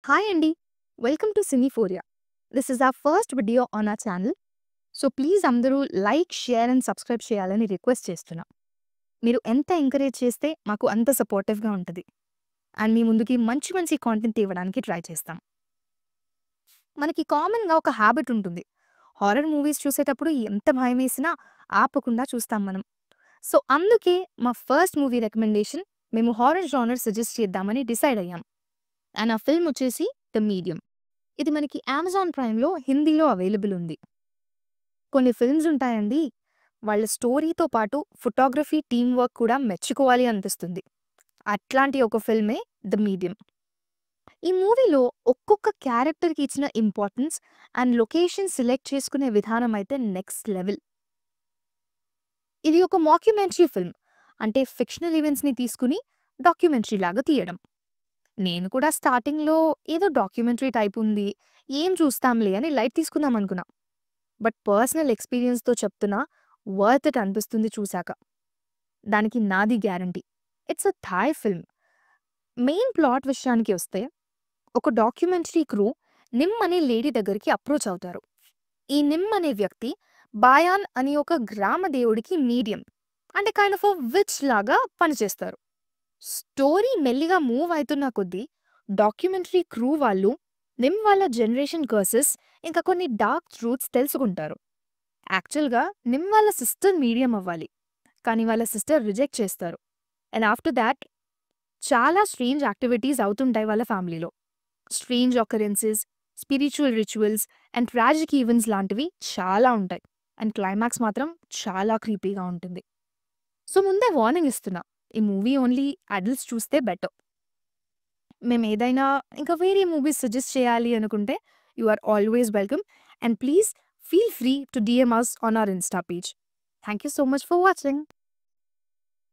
Hi Andy, welcome to Cinephoria. This is our first video on our channel. So please అందరూ like, share and subscribe చేయాలని request చేస్తున్నా. మీరు ఎంత encourage చేస్తే మాకు అంత సపోర్టివ్‌గా ఉంటది. అండ్ మీ ముందుకి మంచి మంచి కాంటెంట్ ఇవ్వడానికి ట్రై చేస్తాం. మనకి కామన్‌గా ఒక హాబిట్ ఉంటుంది. హారర్ మూవీస్ చూసేటప్పుడు ఎంత భయమేసినా ఆపకుండా చూస్తాం మనం. సో అందుకే మా ఫస్ట్ మూవీ రికమెండేషన్ మేము హారర్ జానర్ సజెస్ట్ చేద్దామని డిసైడ్ అయ్యాం. అండ్ ఆ ఫిల్మ్ వచ్చేసి 'ద మీడియం'. ఇది మనకి అమెజాన్ ప్రైమ్‌లో హిందీలో అవైలబుల్ ఉంది. కొన్ని ఫిల్మ్స్ ఉంటాయండి. వాళ్ళ స్టోరీతో పాటు ఫోటోగ్రఫీ, టీమ్ వర్క్ కూడా మెచ్చుకోవాలి అనిపిస్తుంది. అట్లాంటి ఒక ఫిల్మే 'ద మీడియం'. ఈ మూవీలో ఒక్కొక్క క్యారెక్టర్‌కి ఇచ్చిన ఇంపార్టెన్స్ అండ్ లొకేషన్ సెలెక్ట్ చేసుకునే విధానం అయితే నెక్స్ట్ లెవెల్. ఇది ఒక మాక్యుమెంటరీ ఫిల్మ్. అంటే ఫిక్షనల్ ఈవెంట్స్‌ని తీసుకుని డాక్యుమెంటరీ లాగా తీయడం. నేను కూడా స్టార్టింగ్‌లో ఏదో డాక్యుమెంటరీ టైప్ ఉంది, ఏం చూస్తాంలే అని లైట్ తీసుకుందాం అనుకున్నా. బట్ పర్సనల్ ఎక్స్‌పీరియన్స్‌తో చెప్తున్నా, వర్త్ ఇట్ అనిపిస్తుంది చూసాక. దానికి నాది guarantee. It's a Thai film. Main plot విషయానికి వస్తే, ఒక డాక్యుమెంటరీ క్రూ నిమ్ అనే లేడీ దగ్గరికి అప్రోచ్ అవుతారు. ఈ నిమ్ అనే వ్యక్తి బాయాన్ అని ఒక గ్రామ దేవుడికి మీడియం, అంటే కైండ్ ఆఫ్ విచ్ లాగా పనిచేస్తారు. స్టోరీ మెల్లిగా మూవ్ అవుతున్న కొద్దీ డాక్యుమెంటరీ క్రూ వాళ్ళు నిమ్ వాళ్ళ జనరేషన్ కర్సెస్ ఇంకా కొన్ని డార్క్ ట్రూత్స్ తెలుసుకుంటారు. యాక్చువల్‌గా నిమ్ వాళ్ళ సిస్టర్ మీడియం అవ్వాలి. కానీ వాళ్ళ సిస్టర్ రిజెక్ట్ చేస్తారు. అండ్ ఆఫ్టర్ దాట్ చాలా స్ట్రేంజ్ యాక్టివిటీస్ అవుతుంటాయి వాళ్ళ ఫ్యామిలీలో. Strange occurrences, spiritual rituals and tragic events లాంటివి చాలా ఉంటాయి. అండ్ క్లైమాక్స్ మాత్రం చాలా క్రీపీగా ఉంటుంది. సో ముందే వార్నింగ్ ఇస్తున్నా, ఈ మూవీ ఓన్లీ అడల్ట్స్ చూస్తే బెటర్. మేమేదైనా ఇంకా వేరే మూవీస్ సజెస్ట్ చేయాలి అనుకుంటే you are always welcome. And please feel free to DM us on our Insta page. Thank you so much for watching.